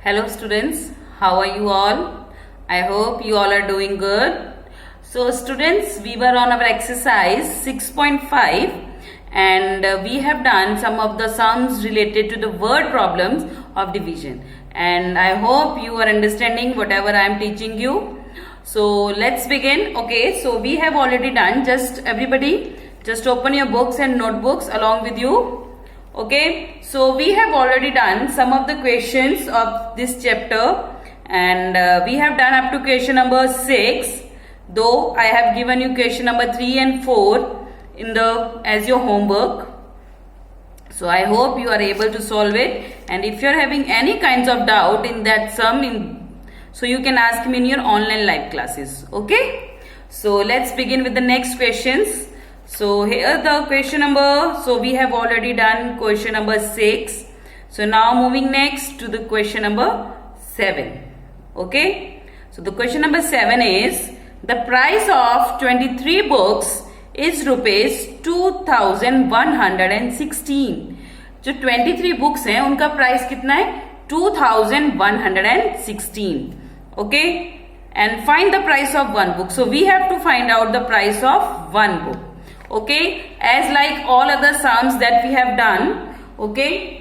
Hello students, how are you all? I hope you all are doing good. So students, we were on our exercise 6.5 and we have done some of the sums related to the word problems of division. And I hope you are understanding whatever I am teaching you. So let's begin. Okay, so we have already done, everybody just open your books and notebooks along with you. Okay, so we have already done some of the questions of this chapter and we have done up to question number 6, though I have given you question number 3 and 4 as your homework. So I hope you are able to solve it, and if you are having any kinds of doubt in that sum, so you can ask me in your online live classes. Okay, so let's begin with the next questions. So here the question number, so we have already done question number 6. So now moving next to the question number 7. Okay. So the question number 7 is, the price of 23 books is rupees 2116. जो 23 books हैं उनका price कितना है 2116. Okay. And find the price of one book. So we have to find out the price of one book. Okay, as like all other sums that we have done. Okay,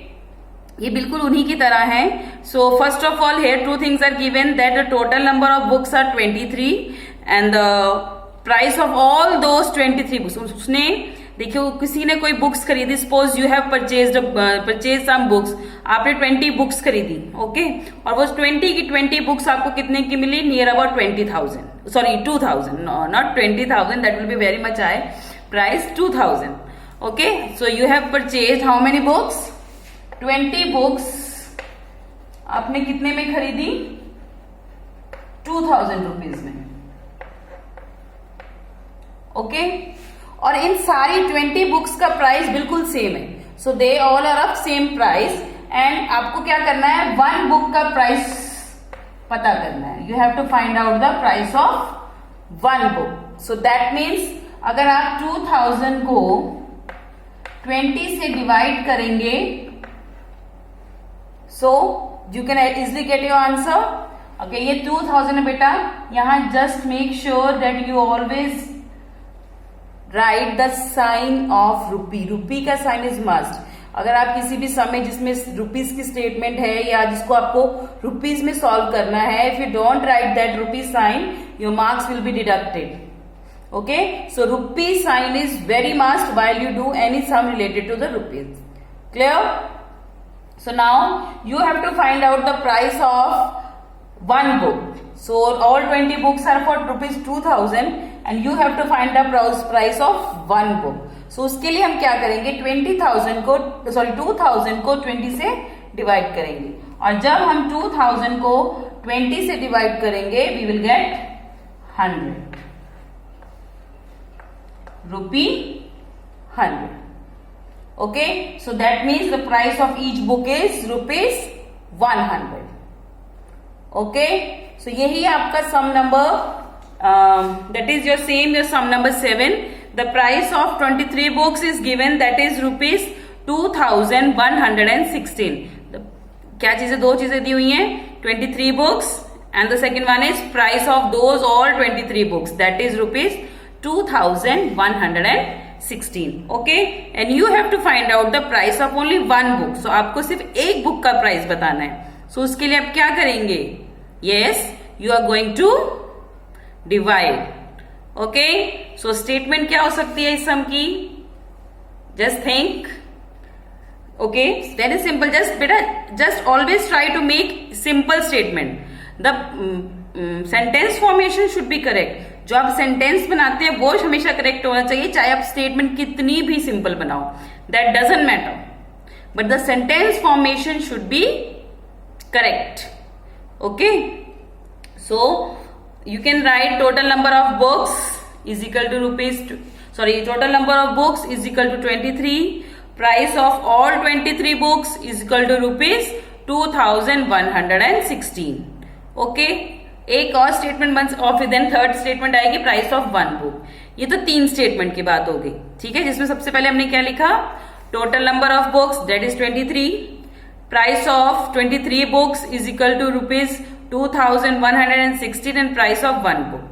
ये बिल्कुल उन्हीं की तरह है. So first of all here two things are given, that the total number of books are 23 and the price of all those 23 books. उसने देखियो किसी ने कोई बुक्स खरीदी, suppose you have purchase some books, आपने 20 बुक्स खरीदी. Okay, और वो 20 की 20 बुक्स आपको कितने की मिली, near about 20,000, sorry 2,000, not 20,000, that will be very much high. Price 2,000. Okay, so you have purchased how many books? 20 books. आपने कितने में खरीदी? 2,000 रुपीज में. Okay, और इन सारी 20 बुक्स का प्राइस बिल्कुल सेम है. So they all are of same price. And आपको क्या करना है, वन बुक का प्राइस पता करना है. You have to find out the price of one book. So that means अगर आप 2000 को 20 से डिवाइड करेंगे, so you can easily get your answer. Okay, ये 2000 है बेटा. यहां just make sure that you always write the sign of rupee. Rupee का साइन इज मस्ट. अगर आप किसी भी समय जिसमें रुपीज की स्टेटमेंट है या जिसको आपको रुपीज में सॉल्व करना है, if you don't write that rupee sign, your marks will be deducted. Okay, so rupee sign is very must while you do any sum related to the rupees. Clear? So now you have to find out the price of one book. So all 20 books are for rupees 2,000 and you have to find the price of one book. So उसके लिए हम क्या करेंगे, 20,000 को 2,000 को 20 से divide करेंगे, और जब हम 2,000 को 20 से डिवाइड करेंगे we will get 100. Rupee 100. Okay, so that means the price of each book is rupees 100. Okay, so यही आपका sum number, that is your sum number 7. The price of 23 books is given, that is rupees 2116. क्या चीजें, दो चीजें दी हुई हैं, 23 books and the second one is price of those all 23 books, that is rupees 2116. Okay, and you have to find out the price of only one book. So आपको सिर्फ एक book का प्राइस बताना है. So उसके लिए आप क्या करेंगे, yes, you are going to divide. Okay, so statement क्या हो सकती है इस सम की, just think. Okay, very simple. Just always try to make simple statement. The sentence formation should be correct. जो आप सेंटेंस बनाते हैं वो हमेशा करेक्ट होना चाहिए, चाहे आप स्टेटमेंट कितनी भी सिंपल बनाओ, that doesn't matter, but the sentence formation should be correct. Okay, so you can write total number of books is equal to total number of books is equal to 23. Price of all 23 books is equal to rupees 2116. Okay, एक और statement और फिर then third statement आएगी price of one book. ये तो 3 statement की बात हो गई. ठीक है, जिसमें सबसे पहले हमने क्या लिखा, total number of books that is 23. price of 23 books is equal to rupees 2116 and price of one book.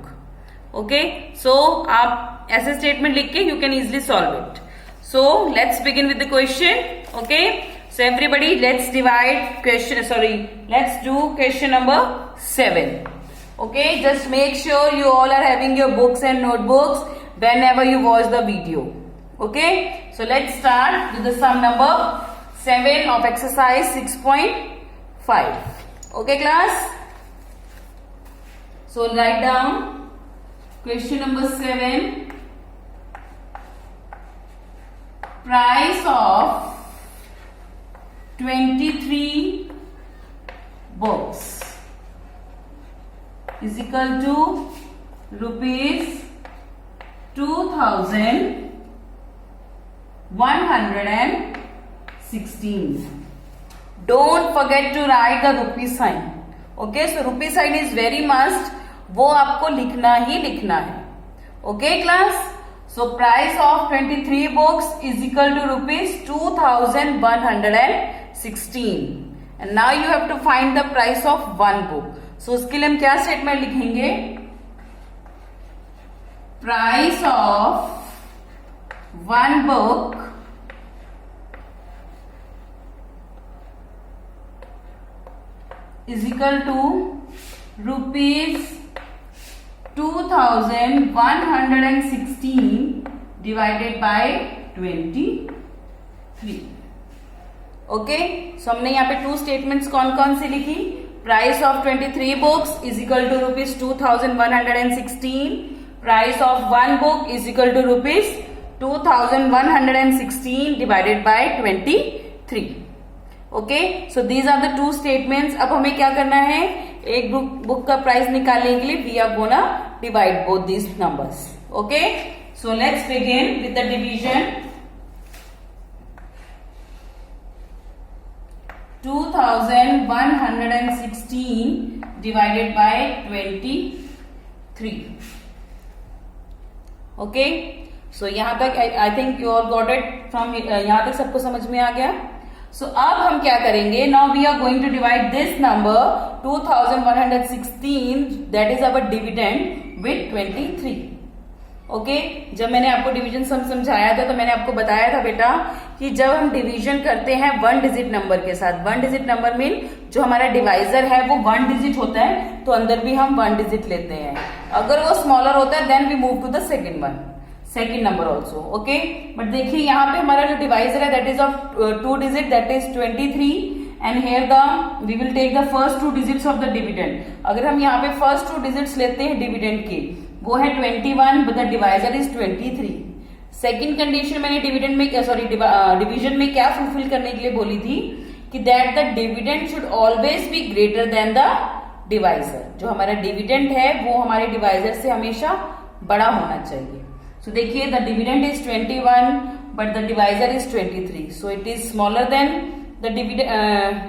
Okay, so आप ऐसे statement लिख के you can easily solve it. So let's begin with the question. Okay, so everybody let's divide let's do question number 7. Okay, just make sure you all are having your books and notebooks whenever you watch the video. Okay, so let's start with the sum number 7 of exercise 6.5. Okay class, so write down question number 7. Price of 23 books is equal to rupees 2116. Don't forget to write the rupee sign. Okay, so rupee sign is very must. वो आपको लिखना ही लिखना है. Okay class, so price of 23 books is equal to rupees 2116 and now you have to find the price of one book. So उसके लिए हम क्या statement लिखेंगे? Price of one book is equal to rupees 2116 divided by 23. Okay, so हमने यहाँ पे two statements कौन कौन सी लिखी? Price of 23 books is equal to rupees 2116. Price of one book is equal to rupees 2116 divided by 23. Okay, so these are the two statements. अब हमें क्या करना है? एक बुक का प्राइस निकालने के लिए we are gonna divide both these numbers. Okay, so let's begin with the division. 2116 divided by 23. Okay, so यहां तक I think you all got it from. यहां तक सबको समझ में आ गया. सो अब हम क्या करेंगे? Now we are going to divide this number 2116 that is our dividend with 23. Okay, जब मैंने आपको डिवीजन सम समझाया था तो मैंने आपको बताया था बेटा कि जब हम डिवीजन करते हैं वन डिजिट नंबर के साथ, वन डिजिट नंबर मीन जो हमारा डिवाइजर है वो वन डिजिट होता है तो अंदर भी हम वन डिजिट लेते हैं. अगर वो स्मॉलर होता है then we move to the second number also. Okay, but देखिए यहाँ पे हमारा जो डिवाइजर है that is of two digit that is 23 and here we will take the first two digits of the dividend. अगर हम यहाँ पे फर्स्ट टू डिजिट्स लेते हैं डिविडेंड के, वो है 21 but the divisor is 23. Second condition मैंने डिविडेंड में डिवीजन में क्या फुलफिल करने के लिए बोली थी कि that the dividend should always be greater than the divisor. जो हमारा डिविडेंड है वो हमारे डिवाइजर से हमेशा बड़ा होना चाहिए. सो देखिए the dividend is 21 but the divisor is 23, so it is smaller than the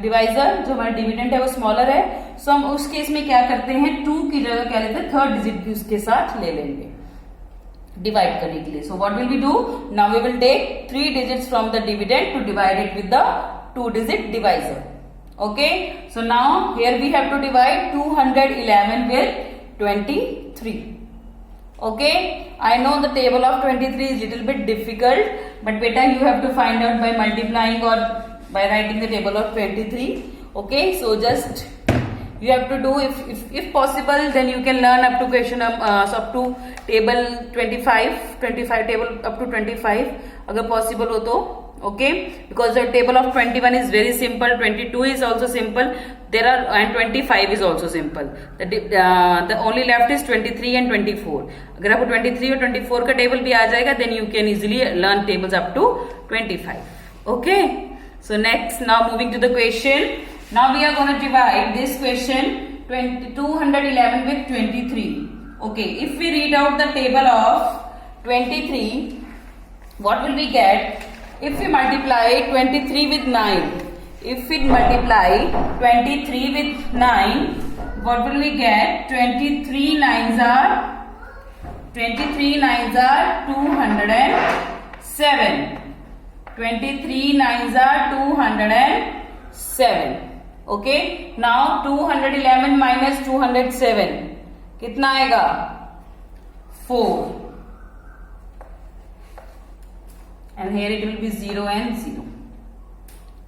divisor. जो हमारा डिविडेंड है वो स्मॉलर है. सो हम उस केस में क्या करते हैं? 2 की जगह क्या लेते हैं? थर्ड डिजिट भी उसके साथ ले लेंगे डिवाइड करने के लिए. So what will we do? Now we will take 3 digits from the dividend to divide it with the 2 digit divisor. Okay, so now here we have to divide 211 with 23. Okay, I know the table of 23 is little bit difficult, but beta you have to find out by multiplying or by writing the table of 23. Okay, so just you have to do if possible then you can learn up to question up to table 25 table up to 25 अगर possible हो तो. Okay, because the table of 21 is very simple, 22 is also simple, and 25 is also simple. The only left is 23 and 24. अगर आपको 23 और 24 का table भी आ जाएगा then you can easily learn tables up to 25. Okay, so next, now moving to the question. Now we are going to divide this question 211 with 23. Okay, if we read out the table of 23, what will we get? If we multiply 23 with 9, if we multiply 23 with 9, what will we get? 23 nines are 207. 23 nines are 207. 7. Okay, now 211 minus 207 कितना आएगा? 4. And here it will be 0 and 0.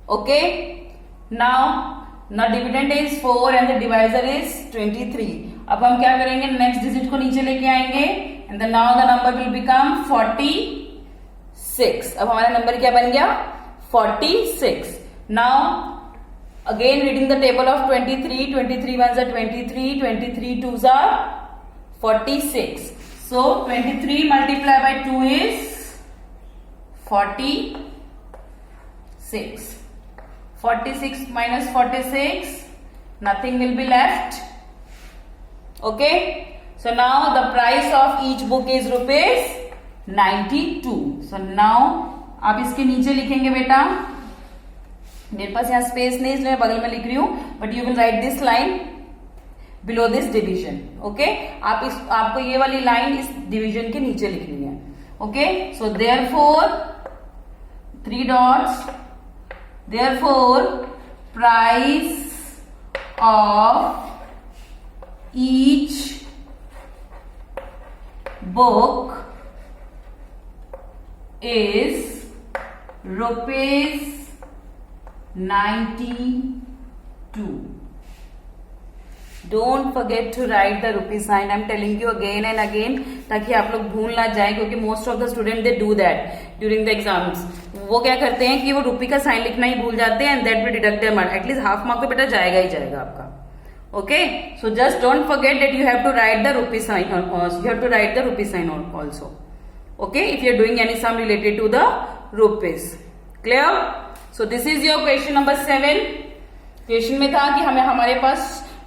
Okay, now dividend is 4 and the divisor is 23. अब हम क्या करेंगे? Next digit को नीचे लेके आएंगे and then now the number will become 46. अब हमारा नंबर क्या बन गया? 46. Now again reading the table of 23. 23 ones are 23. 23 twos are 46. So 23 multiplied by 2 is 46. 46 minus 46, nothing will be left. Okay, so now the price of each book is rupees 92. So now आप इसके नीचे लिखेंगे बेटा, मेरे पास यहाँ space नहीं इसलिए बगल में लिख रही हूं, but you will write this line below this division. Okay, आपको ये वाली लाइन इस डिविजन के नीचे लिखनी है. Okay, so therefore 3 dots. Therefore, price of each book is rupees 92. Don't forget to write the rupee sign. I'm telling you again and again ताकि आप लोग भूल ना जाए, क्योंकि most of the students they do that during the exams. वो क्या करते हैं कि वो रुपी का साइन लिखना ही भूल जाते हैं, and that will deduct their mark. At least half mark तो बेटा जाएगा ही जाएगा आपका. Okay, so just don't forget that you have to write the rupee sign. You have to write the rupee sign also. Okay, if you are doing any sum related to the rupees. Clear? So this is your question number 7. Question में था कि हमारे पास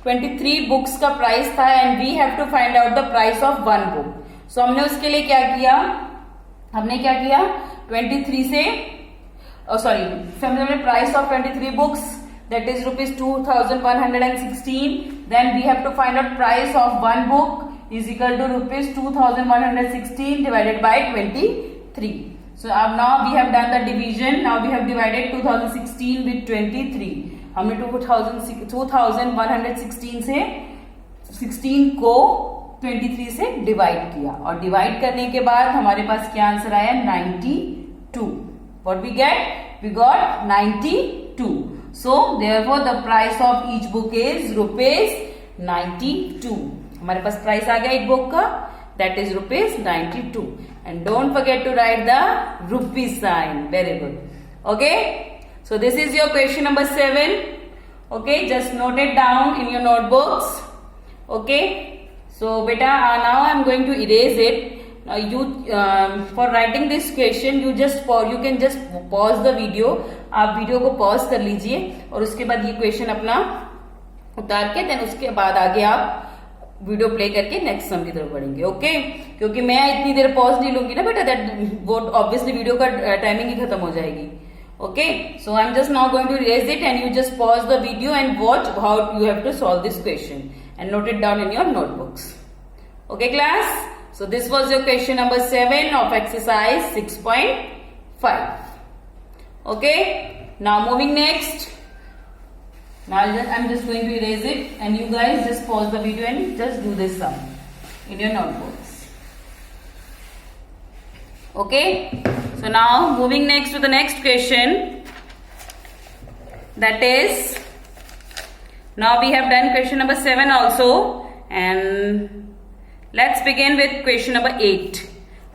23 books का price था and we have to find out the price of 1 book. So हमने उसके लिए क्या किया? 23 से हमने price of 23 books that is rupees 2116. Then we have to find out price of 1 book is equal to rupees 2116 divided by 23. So now we have done the division. Now we have divided 2016 with 23. हमने 2116 से 16 को 23 से divide किया, और divide करने के बाद हमारे पास क्या आंसर आया? 92. What we get? We got 92. So therefore the price of each book is rupees 92. हमारे पास प्राइस आ गया एक बुक का, that is rupees 92. And don't forget to write the rupee sign. Very good. Okay. So this is your question number 7. Okay, just note it down in your notebooks. Okay. So beta, now I am going to erase it. For writing this question you can just pause the video. आप video को pause कर लीजिए और उसके बाद ये question अपना उतार के देन उसके बाद आगे आप वीडियो प्ले करके नेक्स्ट सम की तरफ बढ़ेंगे. ओके, क्योंकि मैं इतनी देर पॉज नहीं लूंगी ना बेटा, दैट वो ऑब्वियसली वीडियो का टाइमिंग ही खत्म हो जाएगी. Okay, so I am just now going to erase it and you just pause the video and watch how you have to solve this question and note it down in your notebooks. Okay class, so this was your question number 7 of exercise 6.5. okay, now moving next. Now I'm just going to erase it and you guys just pause the video and just do this sum in your notebooks. Okay, so now moving next to the next question, that is, now we have done question number 7 also, and let's begin with question number 8.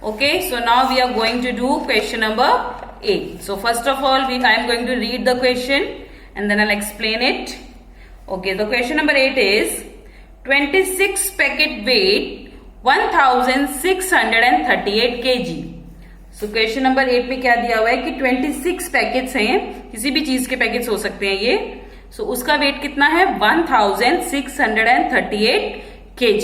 Okay, so now we are going to do question number 8. So first of all, I am going to read the question and then I'll explain it. Okay, the question number 8 is 26 packet weight 1638 kg. So question number 8 में क्या दिया हुआ है कि 26 packets हैं, किसी भी चीज के पैकेट्स हो सकते हैं ये. So उसका वेट कितना है? 1638 kg.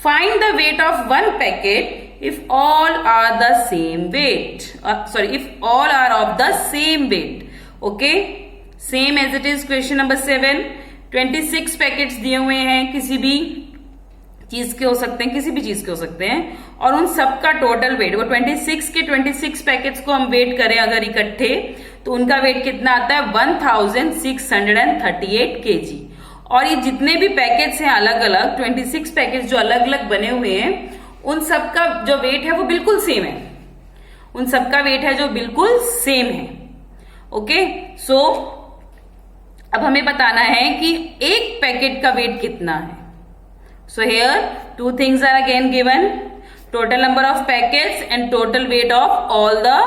Find the weight of one packet if all are the same weight. If all are of the same weight. Okay, same as it is question number 7. 26 packets दिए हुए हैं, किसी भी चीज के हो सकते हैं, किसी भी चीज के हो सकते हैं, और उन सबका टोटल वेट, वो 26 के 26 पैकेट्स को हम वेट करें अगर इकट्ठे, तो उनका वेट कितना आता है 1638 kg। और ये जितने भी पैकेट्स हैं अलग अलग 26 पैकेट्स जो अलग अलग बने हुए हैं उन सबका जो वेट है वो बिल्कुल सेम है, उन सबका वेट है जो बिल्कुल सेम है। ओके, सो अब हमें बताना है कि एक पैकेट का वेट कितना है। So here two things are again given, total number of packets and total weight of all the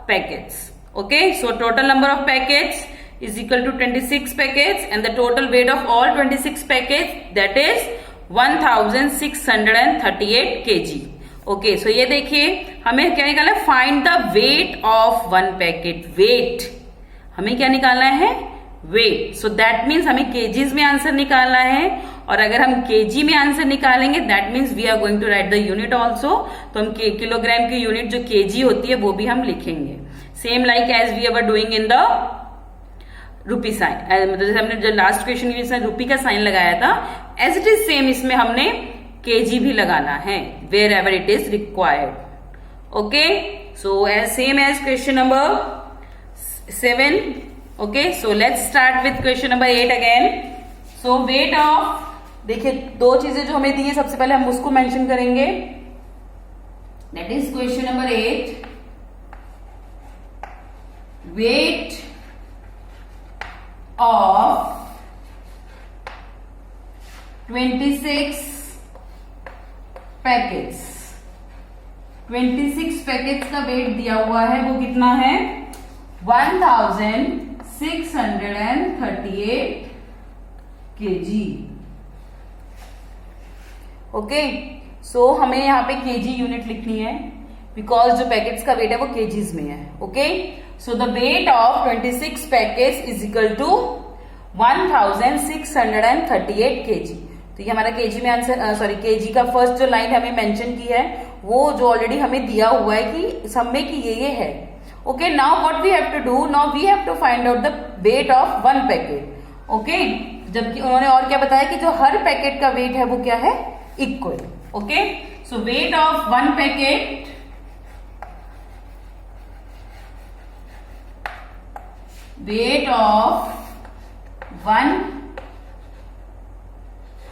packets. Okay, so total number of packets is equal to 26 packets and the total weight of all 26 packets that is 1638 kg. Okay, so ये देखिए हमें क्या निकालना है, find the weight of one packet. weight हमें क्या निकालना है, weight. So that means हमें kgs में आंसर निकालना है, और अगर हम केजी में आंसर निकालेंगे that means we are going to write the unit also. तो हम किलोग्राम की यूनिट जो केजी होती है वो भी हम लिखेंगे, same like as we are doing in the rupee sign. मतलब जैसे हमने जो लास्ट क्वेश्चन के साथ रुपी का साइन लगाया था, एज इट इज सेम इसमें हमने केजी भी लगाना है wherever it is required. Okay, so as same as question number 7। Okay, so let's start with question number 8 again. So weight of, देखिए दो चीजें जो हमें दी है, सबसे पहले हम उसको मेंशन करेंगे, that is question number 8, wait of 26 packets. 26 packets का वेट दिया हुआ है, वो कितना है 1638 kg। ओके, सो हमें यहाँ पे केजी यूनिट लिखनी है बिकॉज जो पैकेट्स का वेट है वो केजीज में है। Okay, so the weight of 26 packets is equal to 1638 kg। तो ये हमारा केजी में आंसर, सॉरी केजी का फर्स्ट जो लाइन हमें मेंशन की है वो जो ऑलरेडी हमें दिया हुआ है कि सब में कि ये है। Okay, now what we have to do, now we have to find out the weight of one packet. Okay, जबकि उन्होंने और क्या बताया कि जो हर पैकेट का वेट है वो क्या है, equal. Okay, so weight of one packet weight of one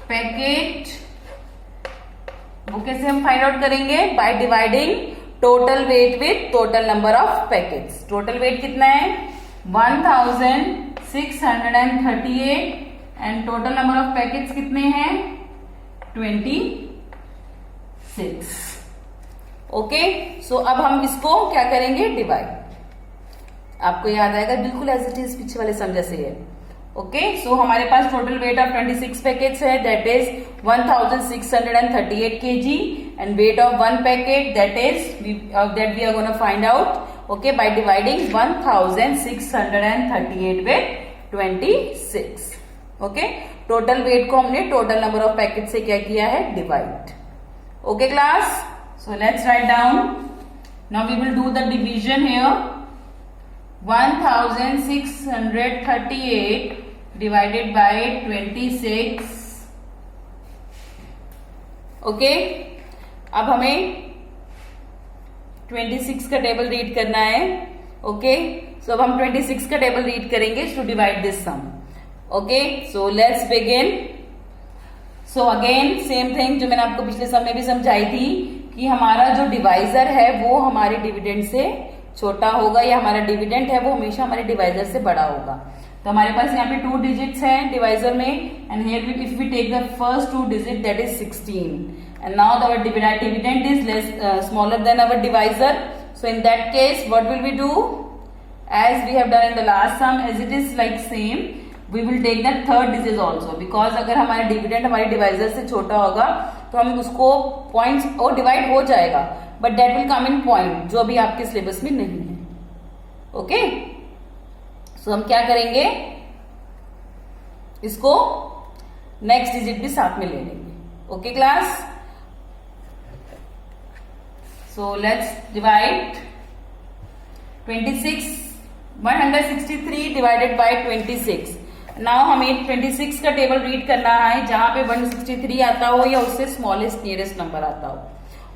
packet वो कैसे हम फाइंड आउट करेंगे? By dividing total weight with total number of packets. Total weight कितना है 1638 and total number of packets कितने हैं 26। ओके, सो अब हम इसको क्या करेंगे डिवाइड। आपको याद आएगा बिल्कुल एज इट इज पीछे वाले सम जैसे है। ओके, सो हमारे पास टोटल वेट ऑफ 26 पैकेट्स है that is 1638 kg and weight of one packet that we are gonna find out okay by dividing 1638 with 26। Okay, total weight को हमने टोटल नंबर ऑफ पैकेट से क्या किया है divide. Okay class, so let's write down. Now we will do the division here. 1638 divided by 26। Okay, अब हमें 26 का table read करना है। ओके, सो अब हम 26 का टेबल रीड करेंगे to divide this sum. Okay, so let's begin. So again same thing जो मैंने आपको पिछले सम में भी समझाई थी कि हमारा जो डिवाइजर है वो हमारे डिविडेंड से छोटा होगा या हमारा डिविडेंड है वो हमेशा हमारे डिवाइजर से बड़ा होगा। तो हमारे पास यहाँ पे 2 डिजिट्स हैं डिवाइजर में and here if we take the first 2 digit that is 16 and now our dividend is less smaller than our divisor. So in that case what will we do as we have done in the last sum as it is like same we will take the third digit also because अगर हमारा dividend हमारे divisor से छोटा होगा तो हम उसको points और डिवाइड हो जाएगा but that will come in point जो अभी आपके सिलेबस में नहीं है। ओके, सो हम क्या करेंगे इसको नेक्स्ट डिजिट भी साथ में ले लेंगे। Okay class, so let's divide 163 divided by 26। Now हमें 26 का टेबल रीड करना है जहां पे 163 आता हो या उससे स्मॉलेस्ट नियरेस्ट नंबर आता हो।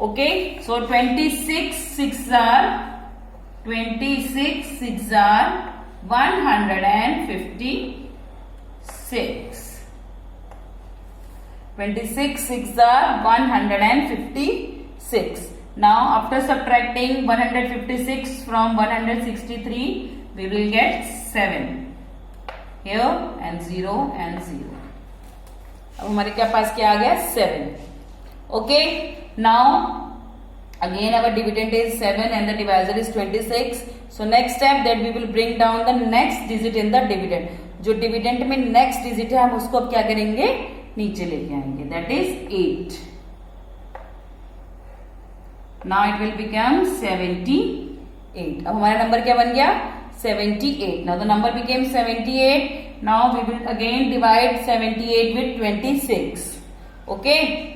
Okay, so 26 6 are 156. 26 6 are 156. Now after subtracting 156 from 163, we will get 7 here and 0 and 0. अब हमारे क्या पास क्या आ गया 7. Okay, now again our dividend is 7 and the divisor is 26. So next step that we will bring down the next digit in the dividend. जो dividend में next digit है हम उसको अब क्या करेंगे नीचे लेके आएंगे, that is 8. Now it will become 78. अब हमारा नंबर क्या बन गया 78. Now the number became 78. Now we will again divide 78 with 26. Okay.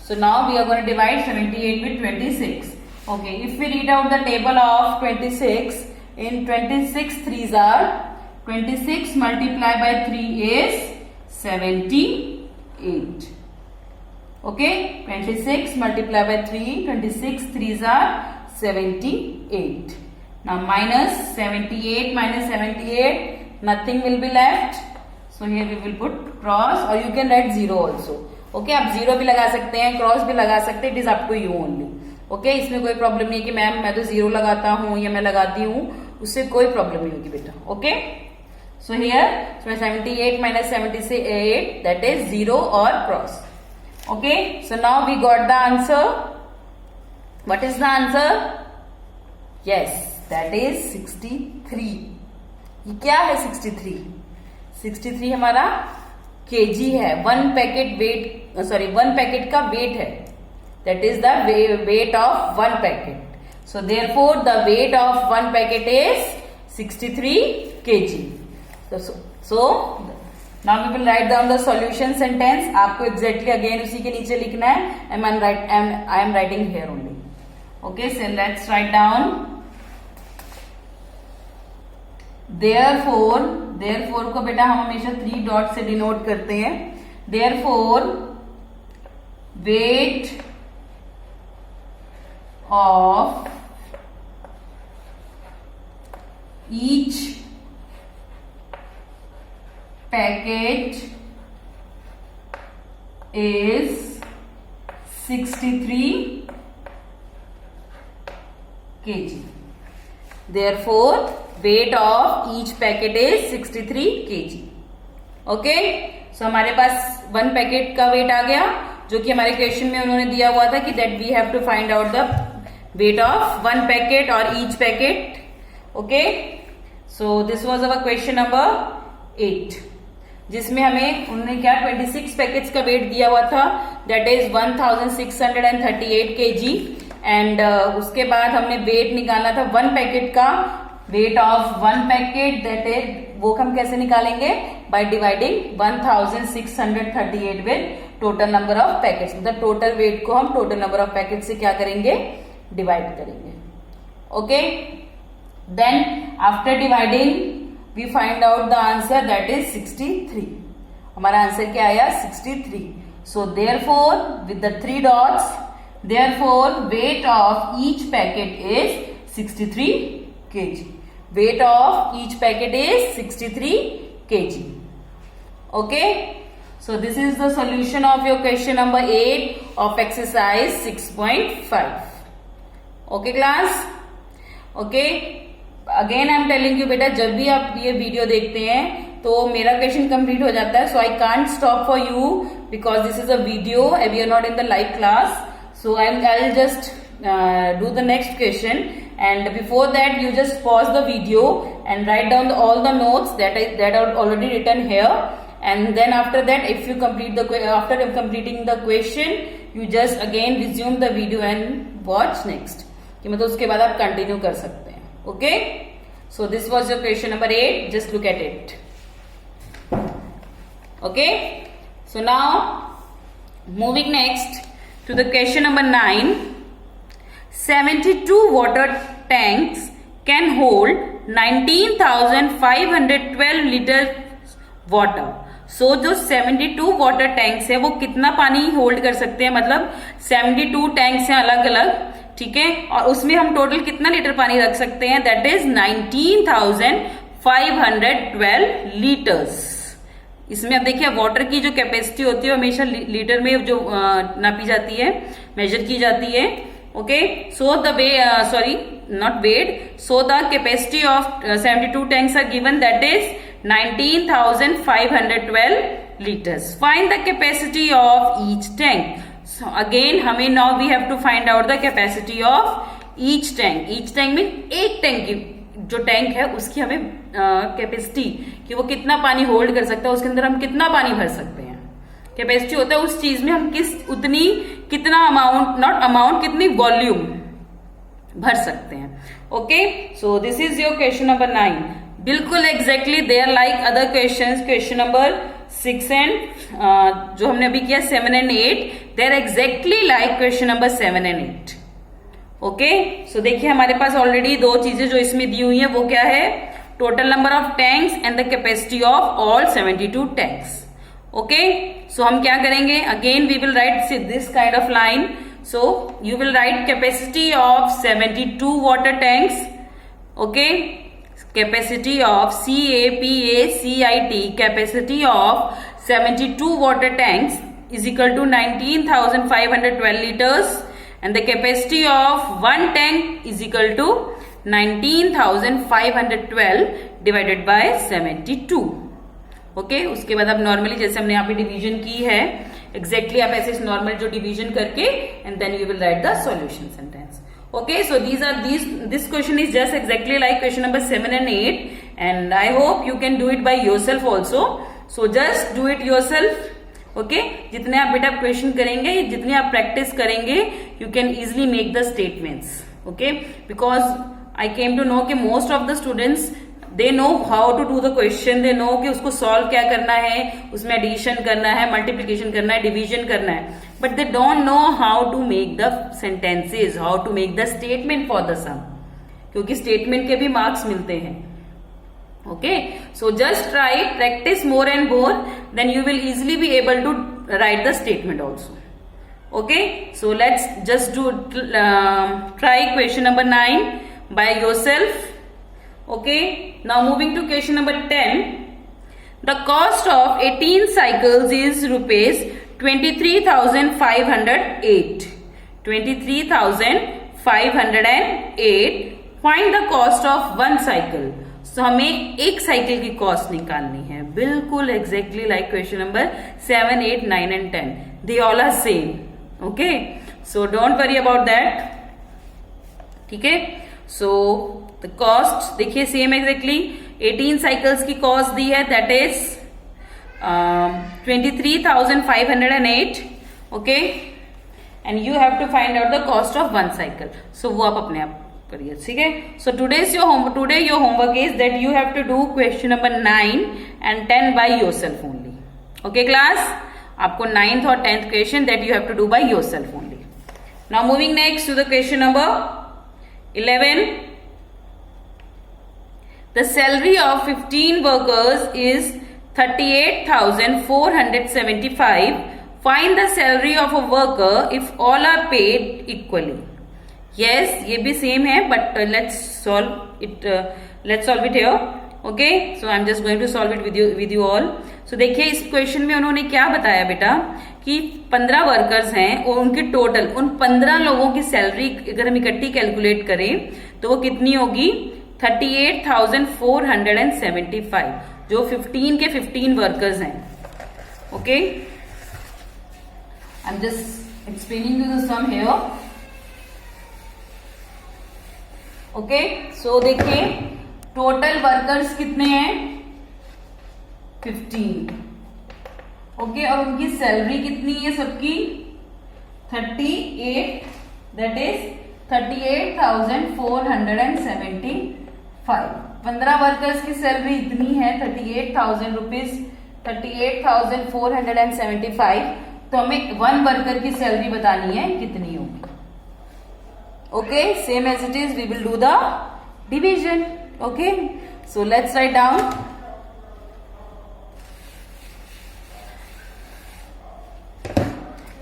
So now we are going to divide 78 with 26. Okay. If we read out the table of 26, in 26 threes are 26 multiplied by 3 is 78. Okay. 26 multiplied by 3. 26 threes are 78. Now minus 78 minus 78. Nothing will be left. So here we will put cross or you can write 0 also. Okay आप 0 भी लगा सकते हैं, cross भी लगा सकते हैं, it is up to you only. Okay इसमें कोई प्रॉब्लम नहीं है कि मैम मैं तो 0 लगाता हूं या मैं लगाती हूं, उससे कोई प्रॉब्लम नहीं होगी बेटा. Okay so here 78 minus 78 that is 0 or cross. Okay, so now we got the answer. What is the answer? Yes, that is 63. ये क्या है 63? 63 हमारा केजी है. 1 पैकेट वेट वन पैकेट का वेट है. That is the weight of 1 packet. So therefore the weight of 1 packet is 63 kg. So now we will write down the solution sentence. आपको exactly again उसी के नीचे लिखना है. I am writing here only. Okay so let's write down. Therefore को बेटा हम हमेशा 3 डॉट से डिनोट करते हैं. Therefore weight of each packet is 63 kg. Therefore, weight of each packet is 63 kg. Okay so हमारे पास 1 पैकेट का वेट आ गया, जो कि हमारे क्वेश्चन में उन्होंने दिया हुआ था कि that we have to find out the weight of 1 packet और each packet. Okay so this was our question number 8, जिसमें हमें उन्होंने क्या 26 पैकेट्स का वेट दिया हुआ था, दैट इज 1638 kg. एंड उसके बाद हमने वेट निकालना था 1 पैकेट का. Wait of 1 packet that is वो हम कैसे निकालेंगे, bye dividing 1638 with total number of packets. मतलब टोटल वेट को हम टोटल नंबर ऑफ पैकेट से क्या करेंगे, डिवाइड करेंगे. Okay then after dividing we find out the answer that is 63. हमारा आंसर क्या आया 63. So therefore with the 3 dots, therefore weight of each packet is 63 kg. Weight of each packet is 63 kg. Okay, so this is the solution of your question number 8 of exercise 6.5. Okay class. Okay, again I am telling you बेटा, जब भी आप ये video देखते हैं तो मेरा question complete हो जाता है. So I can't stop for you because this is a video, we are not in the live class. So I'll just do the next question, and before that you just pause the video and write down all the notes that are already written here, and then after that if you complete after completing the question you just again resume the video and watch next. कि मतलब उसके बाद आप continue कर सकते हैं. Okay, so this was your question number 8. Just look at it. Okay, so now moving next to the question number 9. 72 water tanks can hold 19,512 liters water. So जो 72 water tanks है वो कितना पानी होल्ड कर सकते हैं, मतलब 72 टैंक्स हैं अलग अलग, ठीक है, और उसमें हम टोटल कितना लीटर पानी रख सकते हैं, दैट इज 19,512 512 लीटर्स। इसमें अब देखिए वाटर की जो कैपेसिटी होती है हमेशा लीटर में जो नापी जाती है, मेजर की जाती है। Okay, so the way sorry not weight, so the capacity of 72 tanks are given, that is 19,512 liters. Find the capacity of each tank. So again हमें now we have to find out the capacity of each tank. Each tank mean एक tank की जो tank है उसकी हमें capacity कि वो कितना पानी होल्ड कर सकता है, उसके अंदर हम कितना पानी भर सकते हैं। कैपेसिटी होता है उस चीज में हम उतनी कितना अमाउंट, नॉट अमाउंट, कितनी वॉल्यूम भर सकते हैं। Okay, so this is your question number 9। बिल्कुल exactly they are like other question. Question number 6 and जो हमने अभी किया 7 and 8, they are exactly like question number 7 and 8। Okay, so देखिए हमारे पास ऑलरेडी दो चीजें जो इसमें दी हुई है वो क्या है, total number of tanks and the capacity of all 72 tanks. Okay, सो हम क्या करेंगे, again we will write this kind of line. So you will write capacity of 72 water tanks. Okay, capacity of CAPACIT, capacity of 72 water tanks is equal to 19,512 liters, and the capacity of one tank is equal to 19,512 divided by 72। Okay, उसके बाद अब normally जैसे हमने यहाँ पे division की है, exactly आप ऐसे नॉर्मल जो डिवीजन करके and then you will write the solution sentence. Okay, so this question is just exactly like question number 7 and 8, and I hope you can do it by yourself also. So just do it yourself. Okay, जितने आप बेटा question करेंगे, जितने आप practice करेंगे, you can easily make the statements. Okay, because I came to know कि most of the students they know how to do the question, they know कि उसको solve क्या करना है, उसमें addition करना है, multiplication करना है, division करना है, but they don't know how to make the sentences, how to make the statement for the sum, क्योंकि statement के भी marks मिलते हैं। Okay, so just try, practice more and more, then you will easily be able to write the statement also. Okay, so let's just do try question number 9 by yourself. Okay, now moving to question number 10. The cost of 18 cycles is rupees 23,508. 23,508. Find the cost of one cycle. So हमें एक cycle की cost निकालनी है, बिल्कुल exactly like question number 7, 8, 9 and 10. They all are same. Okay, so don't worry about that. ठीक है, so the cost देखिए same exactly 18 cycles की कॉस्ट दी है, that is 23,508. Okay, and you have to find out the cost of one cycle. So वो आप अपने आप करिए, ठीक है। So today your homework is that you have to do question number 9 and 10 by yourself only. Okay class, आपको 9th और 10th question that you have to do by yourself only. Now moving next to the question number 11. The salary of 15 workers is 38,475. Find the salary of a worker if all are paid equally. Yes, ये भी same है, but let's solve it here. Okay, so I'm just going to solve it with you all. So देखिए इस question में उन्होंने क्या बताया बेटा कि 15 वर्कर्स हैं और उनके टोटल उन 15 लोगों की सैलरी अगर हम इकट्ठी कैलकुलेट करें तो वो कितनी होगी, 38,475, जो 15 के 15 वर्कर्स हैं। Okay, I am just explaining you the sum here. Okay, so देखिए टोटल वर्कर्स कितने हैं, 15। ओके, और उनकी सैलरी कितनी है सबकी, 38, दैट इज 38,475। 15 वर्कर्स की सैलरी इतनी है 38,000 रुपीज, 38,475। तो हमें वन वर्कर की सैलरी बतानी है कितनी होगी। Okay, same as it is we will do the division. Okay, so let's write down.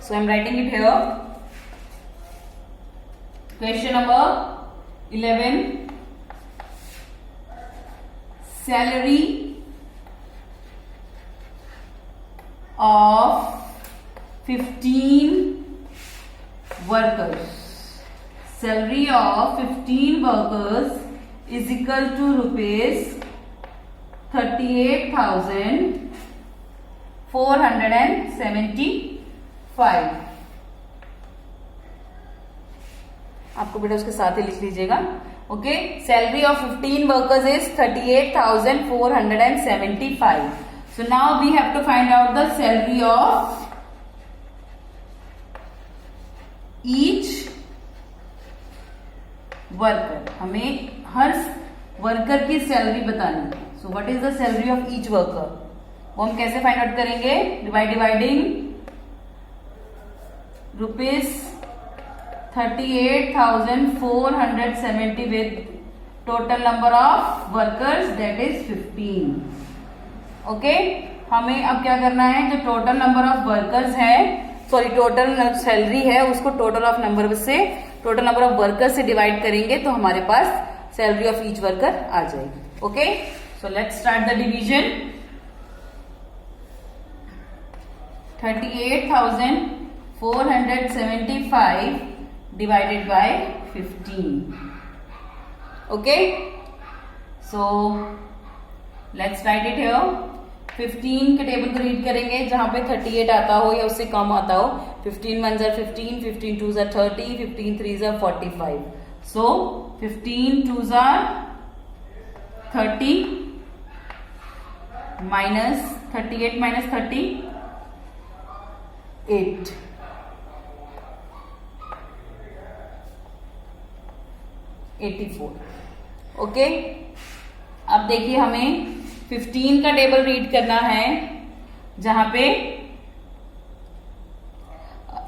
So I'm writing it here. Question number 11. Salary of 15 workers. Salary of 15 workers is equal to rupees 38,475. आपको बेटा उसके साथ ही लिख लीजिएगा. Okay, salary of 15 workers is 38,475. So now we have to find out the salary of each worker. हमें हर worker की salary बतानी है. So what is the salary of each worker? वो हम कैसे फाइंड आउट करेंगे? Dividing rupees 38,470 with total number of workers, that is 15. Okay, हमें अब क्या करना है, जो टोटल नंबर ऑफ वर्कर्स है, सॉरी टोटल सैलरी है, उसको टोटल ऑफ नंबर से, टोटल नंबर ऑफ वर्कर्स से डिवाइड करेंगे तो हमारे पास सैलरी ऑफ ईच वर्कर आ जाएगी. Okay, so let's start the division. 38,475 divided by 15. Okay, so let's right it here. 15 के टेबल को रीड करेंगे, जहां पे 38 आता हो या उससे कम आता हो. 15 1 जार 15, 15 2 जार 30, 15 3 जार 45. सो 15 2 जार 30 माइनस 38 माइनस 30 8. ओके, अब देखिए हमें 15 का टेबल रीड करना है, जहां पे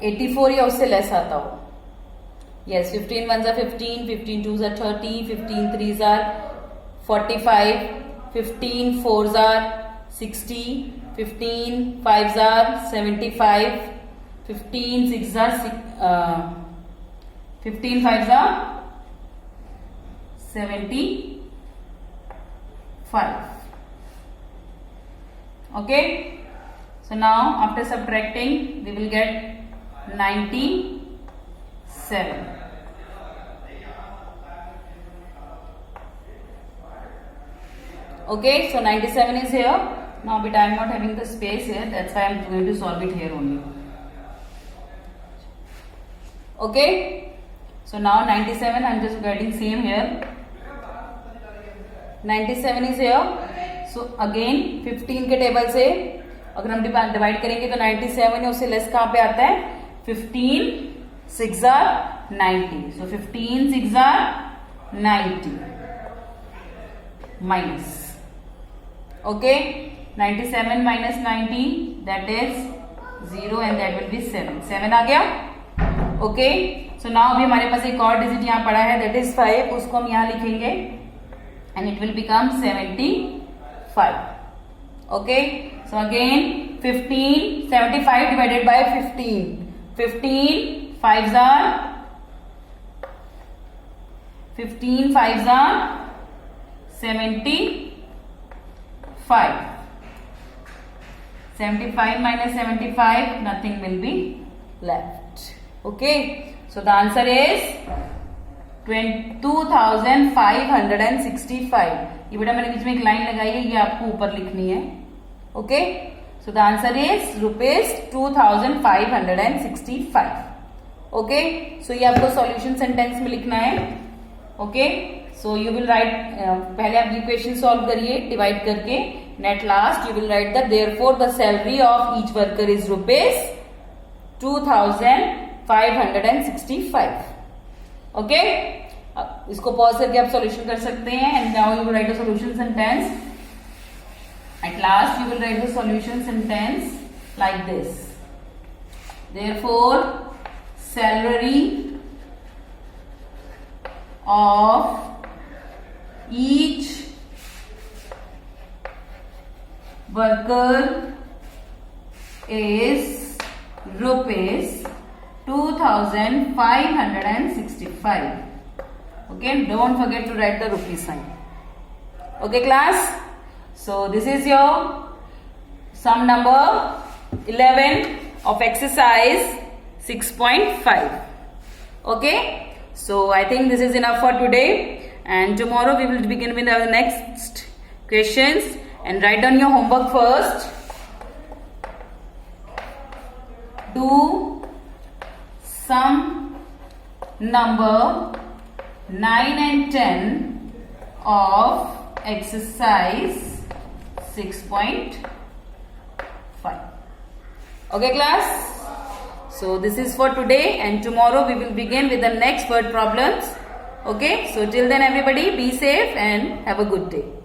84 या उससे लेस आता हो. Yes, 15 1 jar 15, 15 2 jar 30, 15 3 jar 45, 15 4 jar 60, 15 5 jar 75, 15 6 jar 15 5 jar 75. Okay, so now after subtracting we will get 97. Okay, so 97 is here. Now but I am not having the space here, that's why I am going to solve it here only. Okay, so now 97 I am just getting same here. 97 is here. So again 15 के table से अगर हम divide करेंगे तो 97 है, उससे less कहां पे आता है? 15 6 jar 90. So 15 6 jar 90 minus. Okay, 97 minus 90, that is 0 and that will be 7. 7 आ गया. Okay, so now अभी हमारे पास एक और डिजिट यहाँ पड़ा है, that is 5. उसको हम यहाँ लिखेंगे and it will become 75. Okay, so again 15 75 divided by 15. 15 5s are 15 5s are 75. 75 minus 75, nothing will be left. Okay, so the answer is 22,565. ये बेटा मैंने बीच में एक लाइन लगाई है, ये आपको ऊपर लिखनी है. Okay, so the answer is ₹2565. Okay, so ये आपको सॉल्यूशन सेंटेंस में लिखना है. Okay, so you will write, पहले आप इक्वेशन सॉल्व करिए डिवाइड करके, and at last you will write the therefore the salary of each worker is ₹2565. Okay, इसको पॉज करके आप सॉल्यूशन कर सकते हैं. And now you will write the solution sentence. At last you will write the solution sentence like this. Therefore salary of each worker is ₹2565. Okay, don't forget to write the rupee sign. Okay class. So this is your sum number 11 of exercise 6.5. Okay, so I think this is enough for today, and tomorrow we will begin with our next questions. And write down your homework first. Do sum number 9 and 10 of exercise 6.5. Okay class? So this is for today, and tomorrow we will begin with the next word problems. Okay, so till then everybody be safe and have a good day.